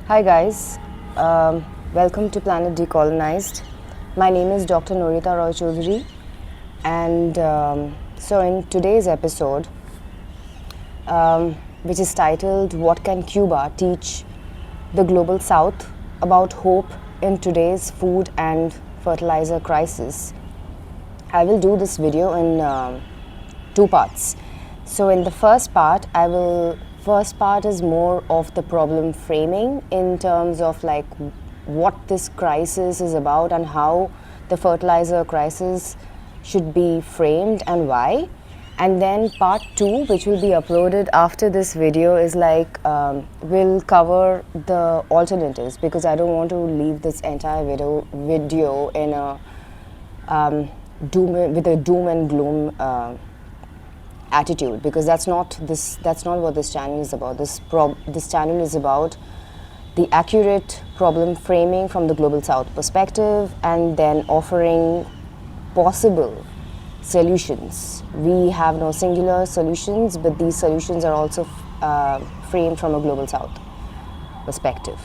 Hi guys, welcome to Planet Decolonized. My name is Dr. Norita Roy Chaudhary, and so in today's episode, which is titled What Can Cuba Teach the Global South About Hope in Today's Food and Fertilizer Crisis, I will do this video in two parts. So in the first part is more of the problem framing in terms of like what this crisis is about and how the fertilizer crisis should be framed and why. And then part 2, which will be uploaded after this video, is like will cover the alternatives, because I don't want to leave this entire video in a doom and gloom attitude, because that's not what this channel is about. This channel is about the accurate problem framing from the Global South perspective, and then offering possible solutions. We have no singular solutions, but these solutions are also framed from a Global South perspective.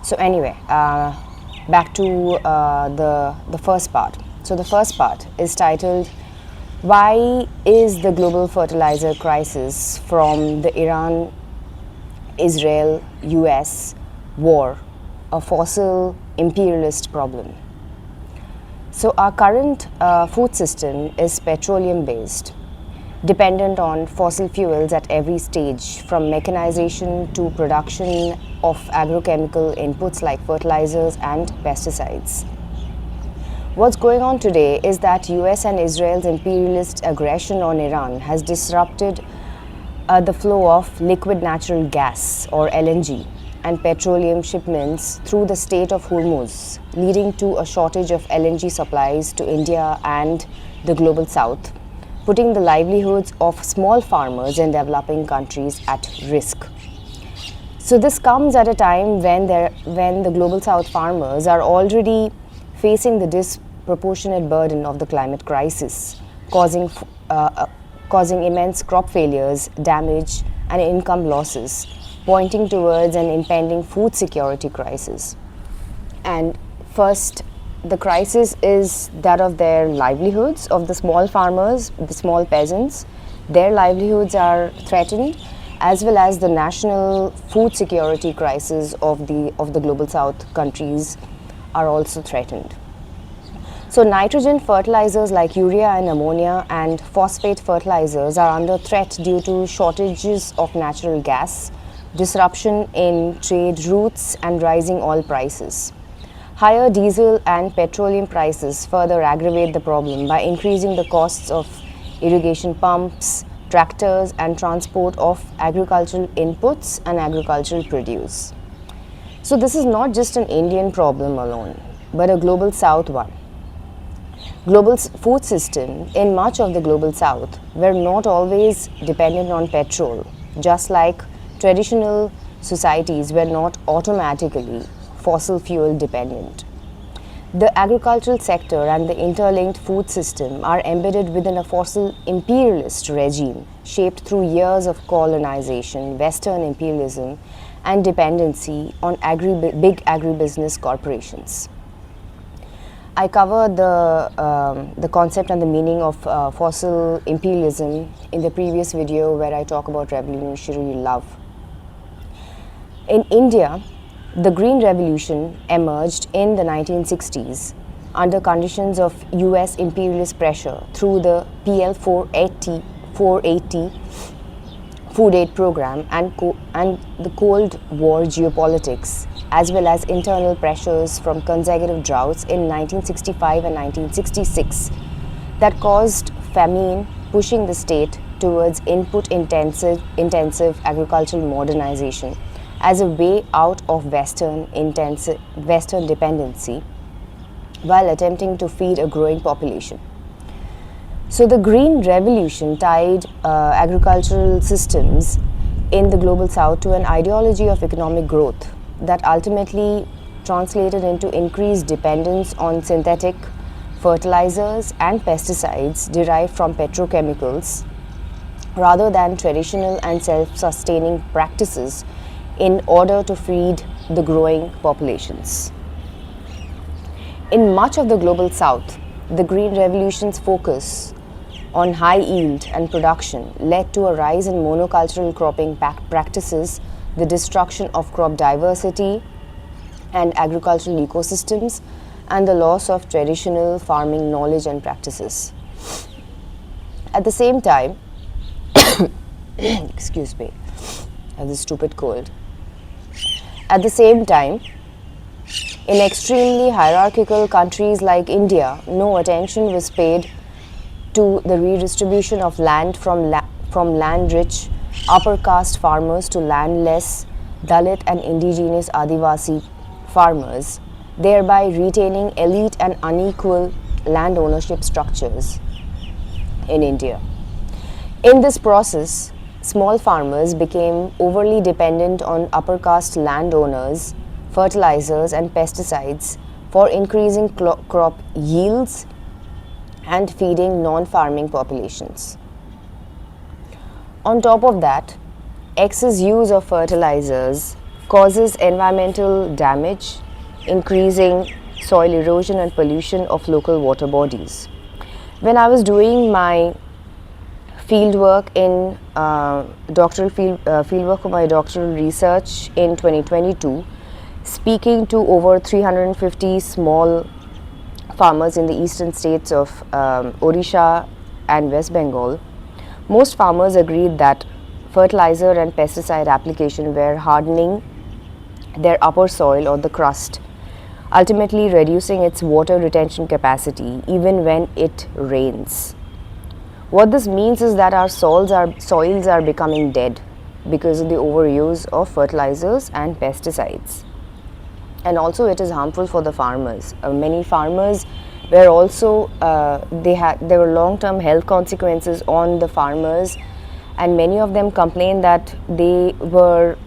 So anyway, back to the first part. So the first part is titled, why is the global fertilizer crisis from the Iran-Israel-US war a fossil imperialist problem? So our current food system is petroleum-based, dependent on fossil fuels at every stage, from mechanization to production of agrochemical inputs like fertilizers and pesticides. What's going on today is that US and Israel's imperialist aggression on Iran has disrupted the flow of liquid natural gas, or LNG, and petroleum shipments through the Strait of Hormuz, leading to a shortage of LNG supplies to India and the Global South, putting the livelihoods of small farmers in developing countries at risk. So this comes at a time when the Global South farmers are already facing the disproportionate burden of the climate crisis, causing immense crop failures, damage, and income losses, pointing towards an impending food security crisis. And first, the crisis is that of their livelihoods, of the small farmers, the small peasants. Their livelihoods are threatened, as well as the national food security crisis of the Global South countries are also threatened. So nitrogen fertilizers like urea and ammonia and phosphate fertilizers are under threat due to shortages of natural gas, disruption in trade routes, and rising oil prices. Higher diesel and petroleum prices further aggravate the problem by increasing the costs of irrigation pumps, tractors, and transport of agricultural inputs and agricultural produce. So this is not just an Indian problem alone, but a Global South one. Global food system in much of the Global South were not always dependent on petrol, just like traditional societies were not automatically fossil fuel dependent. The agricultural sector and the interlinked food system are embedded within a fossil imperialist regime shaped through years of colonization, Western imperialism, and dependency on big agribusiness corporations. I covered the concept and the meaning of fossil imperialism in the previous video, where I talk about revolutionary love. In India, the Green Revolution emerged in the 1960s under conditions of US imperialist pressure through the PL 480 food aid program and the Cold War geopolitics, as well as internal pressures from consecutive droughts in 1965 and 1966 that caused famine, pushing the state towards input-intensive agricultural modernization as a way out of Western dependency while attempting to feed a growing population. So the Green Revolution tied agricultural systems in the Global South to an ideology of economic growth that ultimately translated into increased dependence on synthetic fertilizers and pesticides derived from petrochemicals, rather than traditional and self-sustaining practices in order to feed the growing populations. In much of the global south, the Green Revolution's focus on high yield and production led to a rise in monocultural cropping practices, the destruction of crop diversity and agricultural ecosystems, and the loss of traditional farming knowledge and practices. At the same time, excuse me, I have this stupid cold. At the same time, in extremely hierarchical countries like India, no attention was paid to the redistribution of land from land-rich upper caste farmers to landless Dalit and indigenous Adivasi farmers, thereby retaining elite and unequal land ownership structures in India. In this process, small farmers became overly dependent on upper caste landowners, fertilizers and pesticides for increasing crop yields and feeding non-farming populations. On top of that, excess use of fertilizers causes environmental damage, increasing soil erosion and pollution of local water bodies. When I was doing my fieldwork in fieldwork for my doctoral research in 2022, speaking to over 350 small farmers in the eastern states of Odisha and West Bengal, most farmers agreed that fertilizer and pesticide application were hardening their upper soil or the crust, ultimately reducing its water retention capacity even when it rains. What this means is that our soils are becoming dead because of the overuse of fertilizers and pesticides. And also it is harmful for the farmers. Many farmers were also, there were long-term health consequences on the farmers, and many of them complained that they were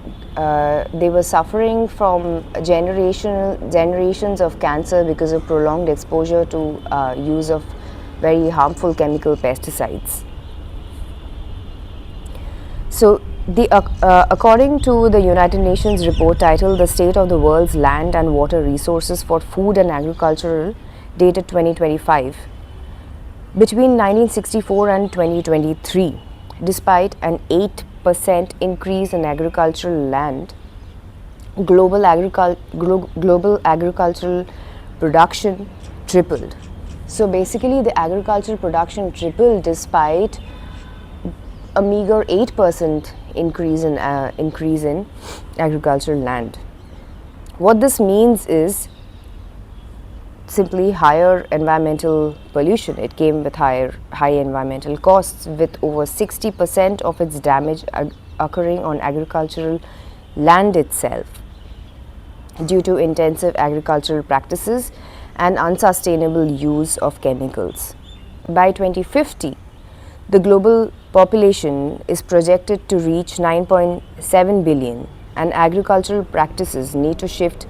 suffering from generations of cancer because of prolonged exposure to use of very harmful chemical pesticides. So, according to the United Nations report titled "The State of the World's Land and Water Resources for Food and Agricultural," dated 2025, between 1964 and 2023, despite an 8% increase in agricultural land, global agricultural production tripled. So basically, the agricultural production tripled despite a meager 8% increase in agricultural land. What this means is simply higher environmental pollution. It came with high environmental costs, with over 60% of its damage occurring on agricultural land itself due to intensive agricultural practices and unsustainable use of chemicals. By 2050, the global population is projected to reach 9.7 billion, and agricultural practices need to shift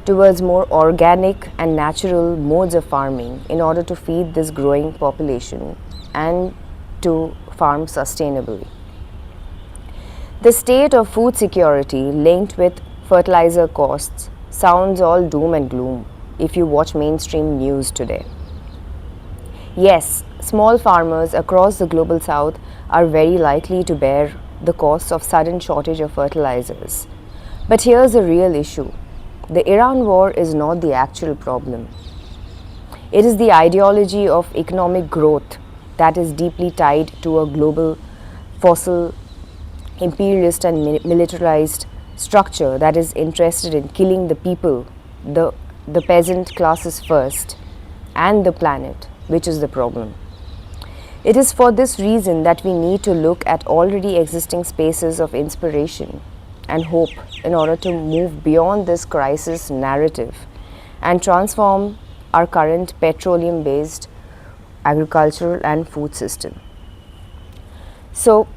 towards more organic and natural modes of farming in order to feed this growing population and to farm sustainably. The state of food security linked with fertilizer costs sounds all doom and gloom if you watch mainstream news today. Yes, small farmers across the global south are very likely to bear the costs of sudden shortage of fertilizers. But here's the real issue. The Iran war is not the actual problem. It is the ideology of economic growth that is deeply tied to a global fossil, imperialist and militarized structure that is interested in killing the people, the peasant classes first, and the planet, which is the problem. It is for this reason that we need to look at already existing spaces of inspiration and hope in order to move beyond this crisis narrative and transform our current petroleum-based agricultural and food system. So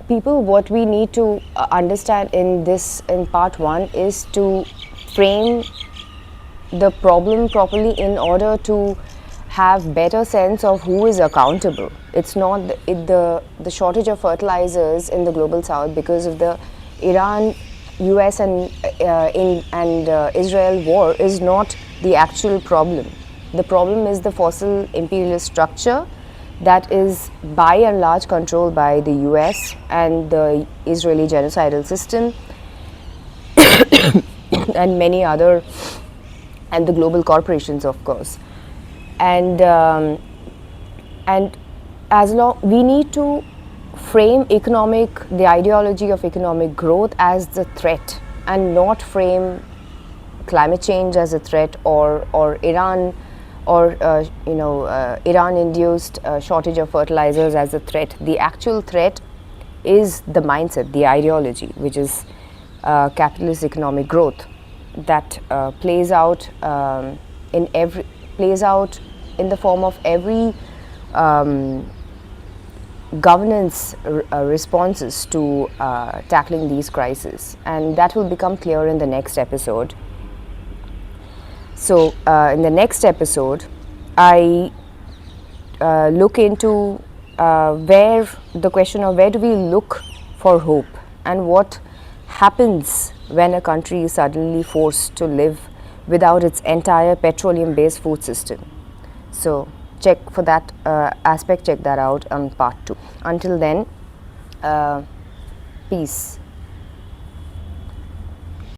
people, what we need to understand in part one is to frame the problem properly in order to have better sense of who is accountable. It's not the shortage of fertilizers in the global south because of the Iran US and Israel war is not the actual problem. The problem is the fossil imperialist structure that is by and large controlled by the US and the Israeli genocidal system and many other, and the global corporations, of course. And as long we need to frame the ideology of economic growth as the threat, and not frame climate change as a threat, or Iran, or Iran-induced shortage of fertilizers as a threat. The actual threat is the mindset, the ideology, which is capitalist economic growth that plays out in the form of every governance responses to tackling these crises, and that will become clear in the next episode. So in the next episode, I look into the question of where do we look for hope, and what happens when a country is suddenly forced to live without its entire petroleum-based food system. So check for that aspect, check that out on part 2. Until then, peace.